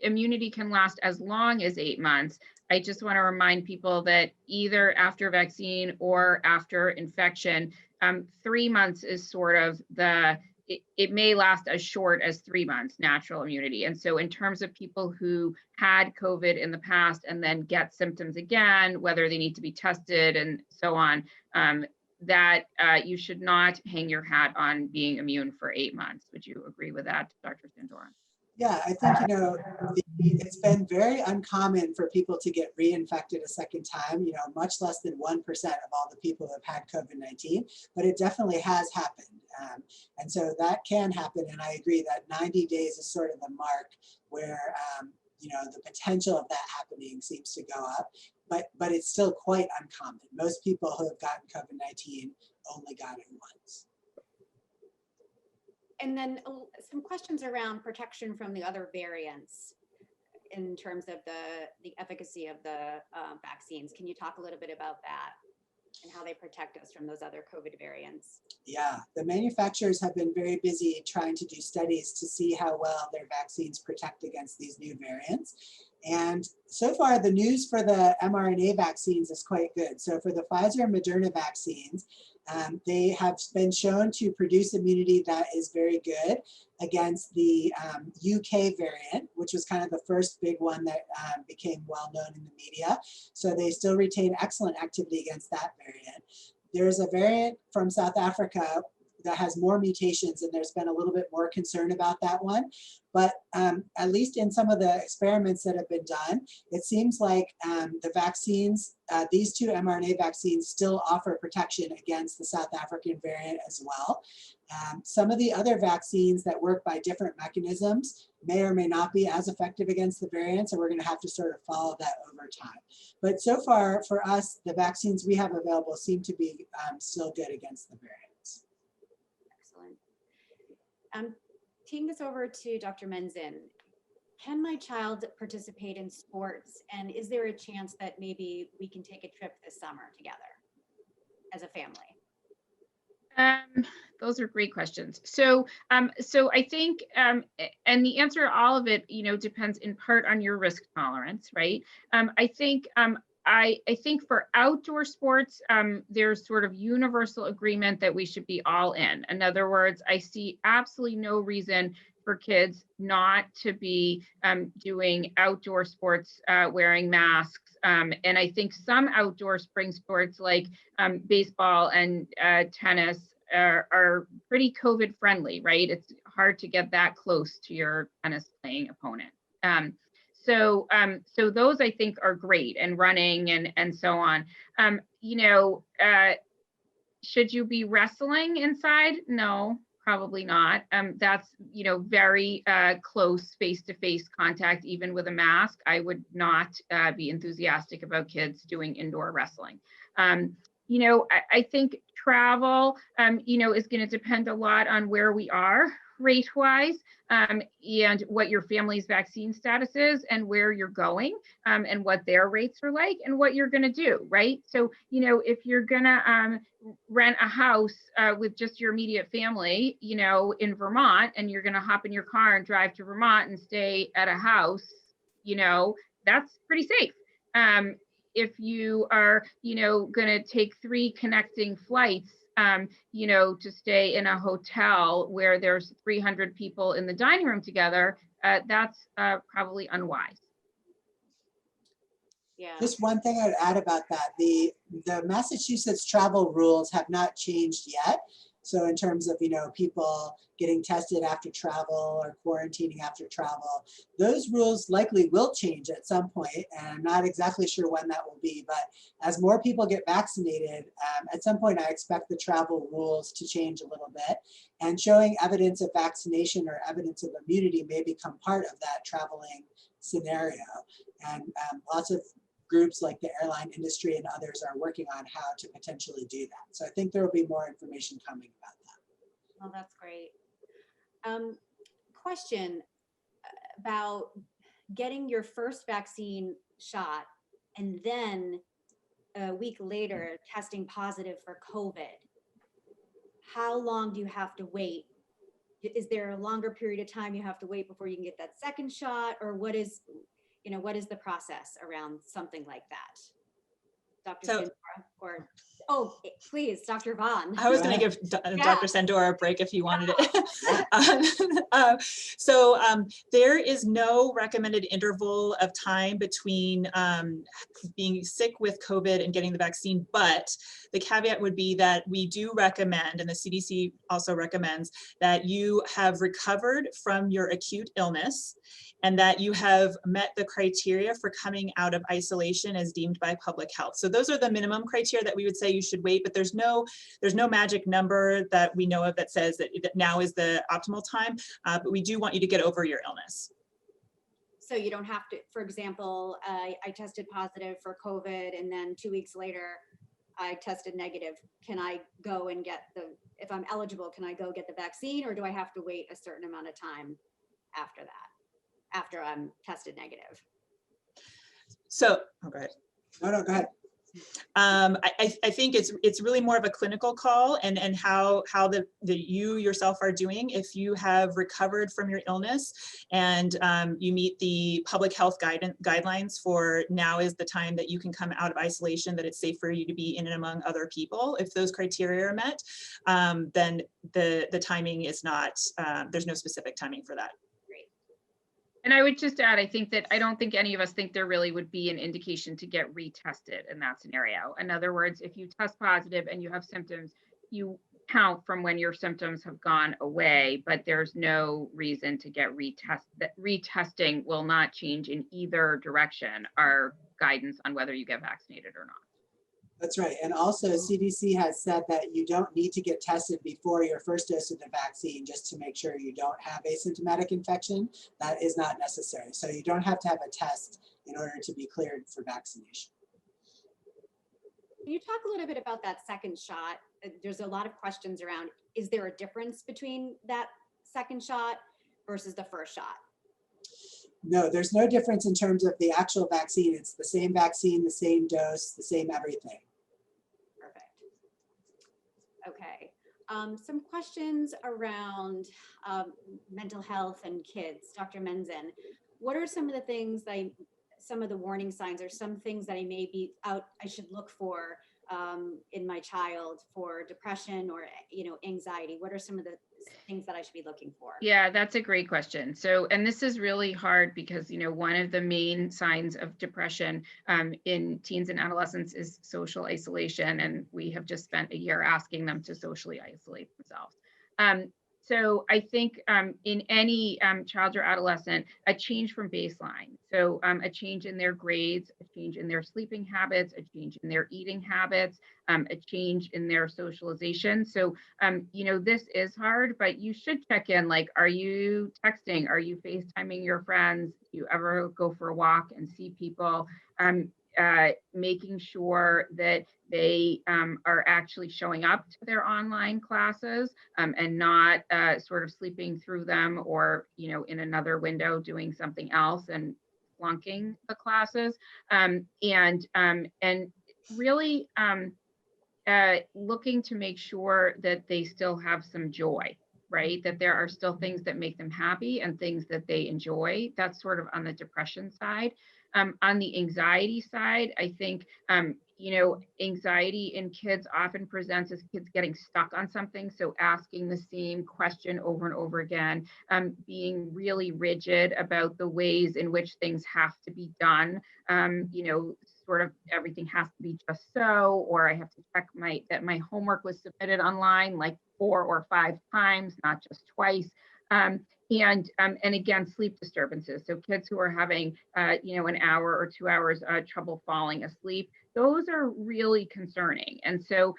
immunity can last as long as 8 months, I just want to remind people that either after vaccine or after infection, 3 months is sort of it may last as short as 3 months, natural immunity. And so in terms of people who had COVID in the past and then get symptoms again, whether they need to be tested and so on, that you should not hang your hat on being immune for 8 months. Would you agree with that, Dr. Sandora? Yeah, I think, it's been very uncommon for people to get reinfected a second time, much less than 1% of all the people who have had COVID-19, but it definitely has happened. And so that can happen. And I agree that 90 days is sort of the mark where, the potential of that happening seems to go up, but it's still quite uncommon. Most people who have gotten COVID-19 only got it once. And then some questions around protection from the other variants in terms of the efficacy of the vaccines. Can you talk a little bit about that and how they protect us from those other COVID variants? Yeah, the manufacturers have been very busy trying to do studies to see how well their vaccines protect against these new variants. And so far, the news for the mRNA vaccines is quite good. So for the Pfizer and Moderna vaccines, they have been shown to produce immunity that is very good against the UK variant, which was kind of the first big one that became well known in the media. So they still retain excellent activity against that variant. There's a variant from South Africa that has more mutations, and there's been a little bit more concern about that one. But at least in some of the experiments that have been done, it seems like the vaccines, these two mRNA vaccines still offer protection against the South African variant as well. Some of the other vaccines that work by different mechanisms may or may not be as effective against the variants, and we're gonna have to sort of follow that over time. But so far for us, the vaccines we have available seem to be still good against the variants. Excellent. Taking this over to Dr. Menzin, can my child participate in sports? And is there a chance that maybe we can take a trip this summer together as a family? Those are great questions. So I think, and the answer to all of it, depends in part on your risk tolerance, right? I think for outdoor sports, there's sort of universal agreement that we should be all in. In other words, I see absolutely no reason for kids not to be doing outdoor sports wearing masks. And I think some outdoor spring sports like baseball and tennis are pretty COVID friendly, right? It's hard to get that close to your tennis playing opponent. So those I think are great, and running and so on. Should you be wrestling inside? No, probably not. That's, very close face-to-face contact, even with a mask. I would not be enthusiastic about kids doing indoor wrestling. I think travel, is going to depend a lot on where we are rate-wise, and what your family's vaccine status is, and where you're going, and what their rates are like, and what you're going to do, right? So, if you're going to rent a house with just your immediate family, in Vermont, and you're going to hop in your car and drive to Vermont and stay at a house, that's pretty safe. If you are, going to take 3 connecting flights, to stay in a hotel where there's 300 people in the dining room together, that's probably unwise. Yeah. Just one thing I'd add about that, the Massachusetts travel rules have not changed yet. So in terms of, people getting tested after travel or quarantining after travel, those rules likely will change at some point, and I'm not exactly sure when that will be, but as more people get vaccinated, at some point I expect the travel rules to change a little bit, and showing evidence of vaccination or evidence of immunity may become part of that traveling scenario. And lots of groups like the airline industry and others are working on how to potentially do that. So I think there will be more information coming about that. Oh, that's great. Question about getting your first vaccine shot and then a week later testing positive for COVID. How long do you have to wait? Is there a longer period of time you have to wait before you can get that second shot, or what is the process around something like that? Dr. Sandora, or, oh, please, Dr. Vaughan. I was going to give Dr. Sandora a break if he wanted it. So there is no recommended interval of time between being sick with COVID and getting the vaccine, but the caveat would be that we do recommend, and the CDC also recommends, that you have recovered from your acute illness and that you have met the criteria for coming out of isolation as deemed by public health. So those are the minimum criteria that we would say you should wait, but there's no magic number that we know of that says that now is the optimal time, but we do want you to get over your illness. So you don't have to, for example, I tested positive for COVID and then 2 weeks later, I tested negative. Can I go and get if I'm eligible, can I go get the vaccine, or do I have to wait a certain amount of time after that, after I'm tested negative? So, oh, go ahead. No, go ahead. I think it's really more of a clinical call, and how you yourself are doing. If you have recovered from your illness and you meet the public health guidelines for now is the time that you can come out of isolation, that it's safe for you to be in and among other people. If those criteria are met, then the timing is not, there's no specific timing for that. And I would just add, I don't think any of us think there really would be an indication to get retested in that scenario. In other words, if you test positive and you have symptoms, you count from when your symptoms have gone away, but there's no reason to get retested. Retesting will not change in either direction our guidance on whether you get vaccinated or not. That's right. And also CDC has said that you don't need to get tested before your first dose of the vaccine just to make sure you don't have asymptomatic infection. That is not necessary. So you don't have to have a test in order to be cleared for vaccination. Can you talk a little bit about that second shot? There's a lot of questions around, is there a difference between that second shot versus the first shot? No, there's no difference in terms of the actual vaccine. It's the same vaccine, the same dose, the same everything. Okay, some questions around mental health and kids. Dr. Menzin, what are some of the things some of the warning signs or some things that I should look for in my child for depression or, anxiety? What are some of the things that I should be looking for? Yeah, that's a great question. So, and this is really hard because, one of the main signs of depression in teens and adolescents is social isolation. And we have just spent a year asking them to socially isolate themselves. So I think in any child or adolescent, a change from baseline. So a change in their grades, a change in their sleeping habits, a change in their eating habits, a change in their socialization. So, this is hard, but you should check in, like, are you texting? Are you FaceTiming your friends? Do you ever go for a walk and see people? Making sure that they are actually showing up to their online classes and not sort of sleeping through them or, in another window doing something else and flunking the classes. And really looking to make sure that they still have some joy, right? That there are still things that make them happy and things that they enjoy. That's sort of on the depression side. On the anxiety side, I think, anxiety in kids often presents as kids getting stuck on something. So asking the same question over and over again, being really rigid about the ways in which things have to be done. Sort of everything has to be just so, or I have to check that my homework was submitted online like 4 or 5 times, not just twice. And again, sleep disturbances. So kids who are having, an hour or 2 hours trouble falling asleep, those are really concerning. And so,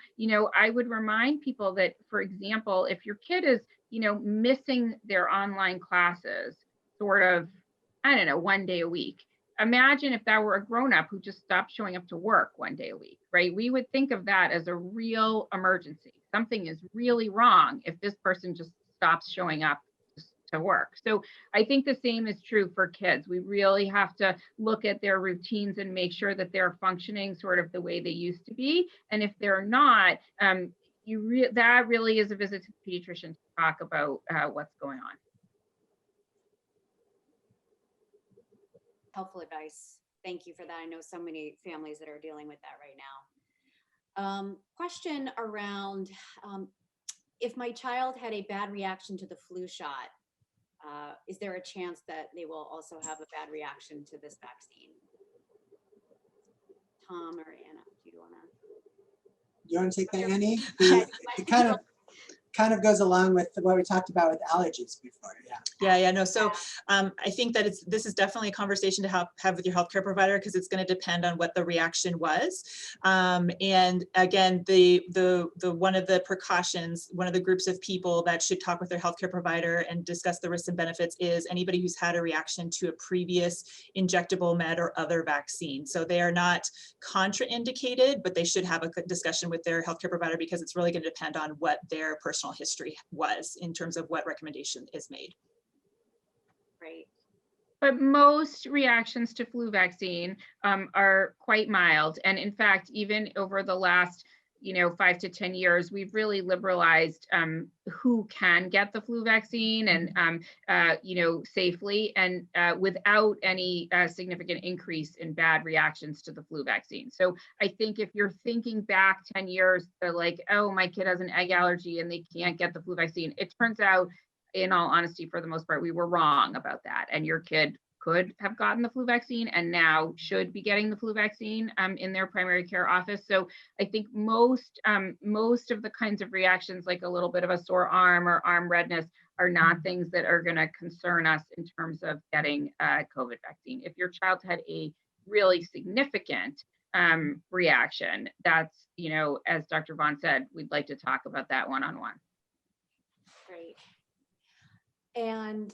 I would remind people that, for example, if your kid is, missing their online classes, sort of, 1 day a week, imagine if that were a grown-up who just stopped showing up to work 1 day a week, right? We would think of that as a real emergency. Something is really wrong if this person just stops showing up to work. So I think the same is true for kids. We really have to look at their routines and make sure that they're functioning sort of the way they used to be. And if they're not, that really is a visit to the pediatrician to talk about what's going on. Helpful advice. Thank you for that. I know so many families that are dealing with that right now. Question around if my child had a bad reaction to the flu shot, is there a chance that they will also have a bad reaction to this vaccine? Tom or Anna, do you want to? You want to take that, Annie? It kind of goes along with what we talked about with allergies before. Yeah. No. So I think that this is definitely a conversation to have with your healthcare provider, because it's going to depend on what the reaction was. And again, the one of the precautions, one of the groups of people that should talk with their healthcare provider and discuss the risks and benefits is anybody who's had a reaction to a previous injectable med or other vaccine. So they are not contraindicated, but they should have a discussion with their healthcare provider, because it's really going to depend on what their personal history was in terms of what recommendation is made. Great. but most reactions to flu vaccine are quite mild. And in fact, even over the last 5 to 10 years, we've really liberalized who can get the flu vaccine and, safely and without any significant increase in bad reactions to the flu vaccine. So I think if you're thinking back 10 years, they're like, oh, my kid has an egg allergy and they can't get the flu vaccine. It turns out, in all honesty, for the most part, we were wrong about that. And your kid could have gotten the flu vaccine and now should be getting the flu vaccine in their primary care office. So I think most of the kinds of reactions, like a little bit of a sore arm or arm redness, are not things that are going to concern us in terms of getting a COVID vaccine. If your child had a really significant reaction, that's, as Dr. Vaughan said, we'd like to talk about that one-on-one. Great. And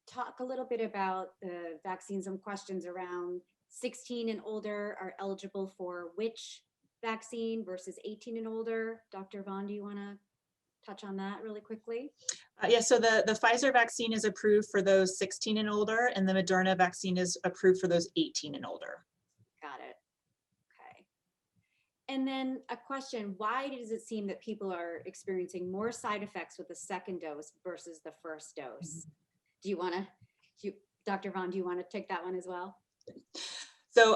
talk a little bit about the vaccines. Some questions around 16 and older are eligible for which vaccine versus 18 and older. Dr. Vaughan, do you want to touch on that really quickly? Yeah, so the Pfizer vaccine is approved for those 16 and older, and the Moderna vaccine is approved for those 18 and older. Got it. Okay. And then a question, why does it seem that people are experiencing more side effects with the second dose versus the first dose? Do you want to, Dr. Vaughan, do you want to take that one as well? So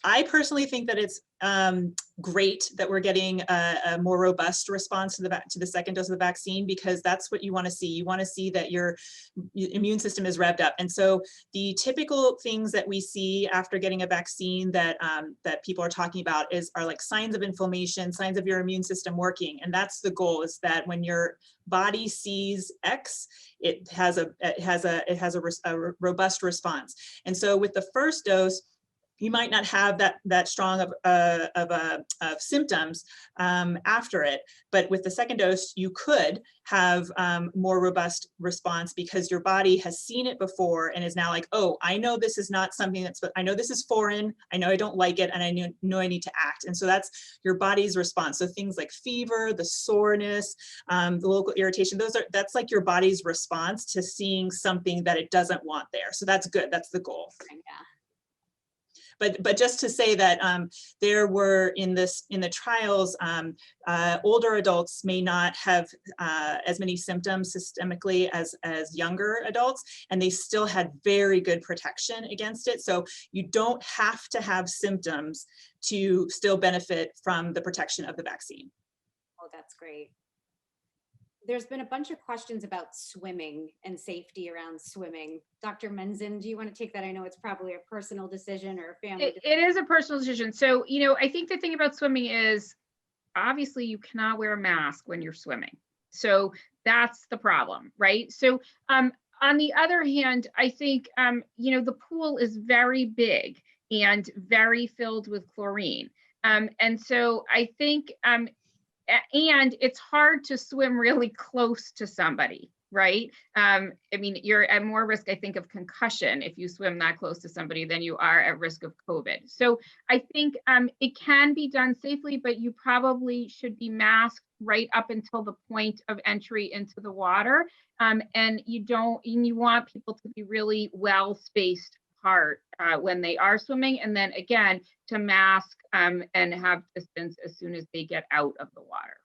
I personally think that it's great that we're getting a more robust response to the second dose of the vaccine, because that's what you want to see. You want to see that your immune system is revved up. And so the typical things that we see after getting a vaccine that that people are talking about are like signs of inflammation, signs of your immune system working. And that's the goal, is that when your body sees X, it has a robust response. And so with the first dose, you might not have that strong of symptoms after it, but with the second dose, you could have more robust response, because your body has seen it before and is now like, oh, I know this is not something I know this is foreign, I know I don't like it, and I know I need to act. And so that's your body's response. So things like fever, the soreness, the local irritation, that's like your body's response to seeing something that it doesn't want there. So that's good, that's the goal. Yeah. But just to say that there were in the trials, older adults may not have as many symptoms systemically as younger adults, and they still had very good protection against it. So you don't have to have symptoms to still benefit from the protection of the vaccine. Oh, that's great. There's been a bunch of questions about swimming and safety around swimming. Dr. Menzin, do you want to take that? I know it's probably a personal decision or a family decision. It is a personal decision. So, I think the thing about swimming is, obviously you cannot wear a mask when you're swimming. So that's the problem, right? So on the other hand, I think, the pool is very big and very filled with chlorine. And so I think, and it's hard to swim really close to somebody, right? I mean, you're at more risk, I think, of concussion if you swim that close to somebody than you are at risk of COVID. So I think it can be done safely, but you probably should be masked right up until the point of entry into the water. And you want people to be really well spaced apart when they are swimming, and then again to mask and have distance as soon as they get out of the water.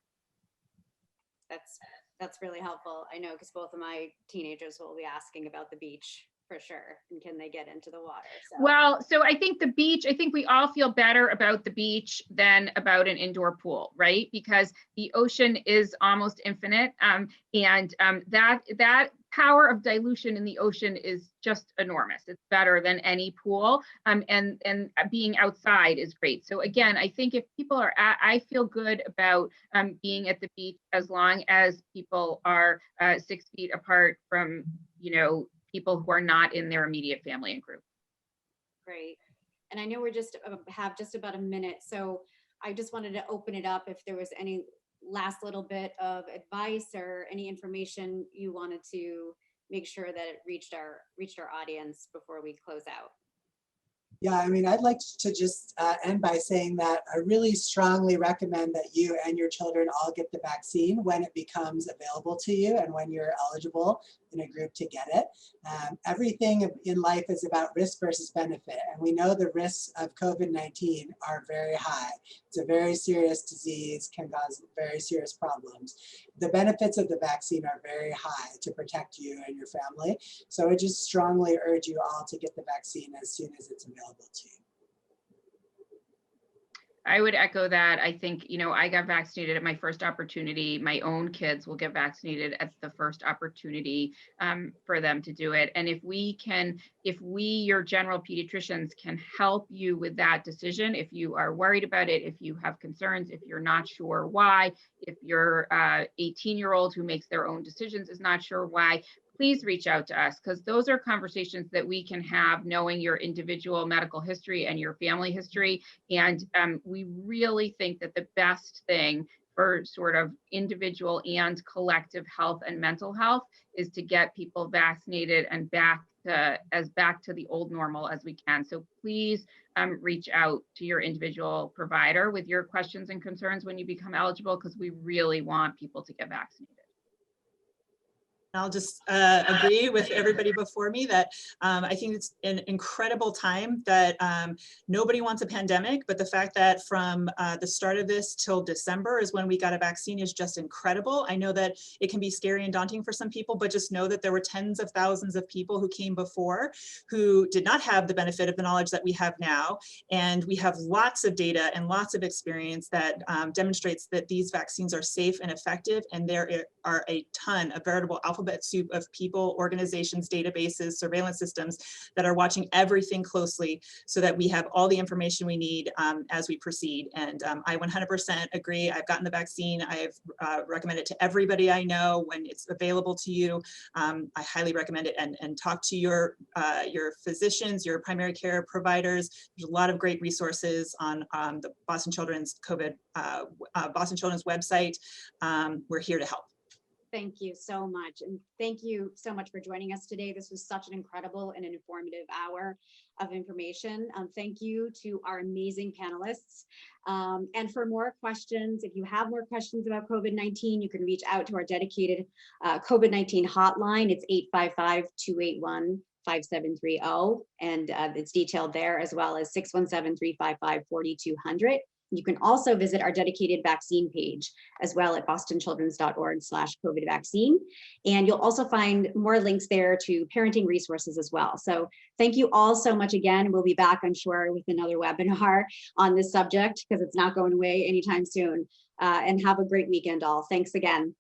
That's really helpful. I know, because both of my teenagers will be asking about the beach for sure, and can they get into the water? So. Well, so I think the beach, I think we all feel better about the beach than about an indoor pool, right? Because the ocean is almost infinite, and that power of dilution in the ocean is just enormous. It's better than any pool, and being outside is great. So again, I think if people are I feel good about being at the beach as long as people are 6 feet apart from, people who are not in their immediate family and group. Great. And I know we're have just about a minute, so I just wanted to open it up if there was any last little bit of advice or any information you wanted to make sure that it reached our audience before we close out. Yeah, I mean, I'd like to just end by saying that I really strongly recommend that you and your children all get the vaccine when it becomes available to you and when you're eligible. in a group to get it. Everything in life is about risk versus benefit, and we know the risks of COVID-19 are very high. It's a very serious disease, can cause very serious problems. The benefits of the vaccine are very high to protect you and your family. So I just strongly urge you all to get the vaccine as soon as it's available to you. I would echo that. I think, I got vaccinated at my first opportunity. My own kids will get vaccinated at the first opportunity for them to do it. And if we, your general pediatricians, can help you with that decision, if you are worried about it, if you have concerns, if you're not sure why, if your 18-year-old who makes their own decisions is not sure why, please reach out to us, because those are conversations that we can have knowing your individual medical history and your family history. And we really think that the best thing for sort of individual and collective health and mental health is to get people vaccinated and back to the old normal as we can. So please reach out to your individual provider with your questions and concerns when you become eligible, because we really want people to get vaccinated. I'll just agree with everybody before me that I think it's an incredible time that nobody wants a pandemic, but the fact that from the start of this till December is when we got a vaccine is just incredible. I know that it can be scary and daunting for some people, but just know that there were tens of thousands of people who came before who did not have the benefit of the knowledge that we have now. And we have lots of data and lots of experience that demonstrates that these vaccines are safe and effective. And there are a ton of veritable alphabet soup of people, organizations, databases, surveillance systems that are watching everything closely so that we have all the information we need as we proceed. And I 100% agree. I've gotten the vaccine. I've recommended it to everybody I know when it's available to you. I highly recommend it, and talk to your physicians, your primary care providers. There's a lot of great resources on the Boston Children's Boston Children's website. We're here to help. Thank you so much. And thank you so much for joining us today. This was such an incredible and an informative hour of information. Thank you to our amazing panelists. And for more questions, if you have more questions about COVID-19, you can reach out to our dedicated COVID-19 hotline. It's 855-281-5730. And it's detailed there, as well as 617-355-4200. You can also visit our dedicated vaccine page as well at bostonchildrens.org/COVID vaccine. And you'll also find more links there to parenting resources as well. So thank you all so much again. We'll be back, I'm sure, with another webinar on this subject, because it's not going away anytime soon. And have a great weekend all. Thanks again.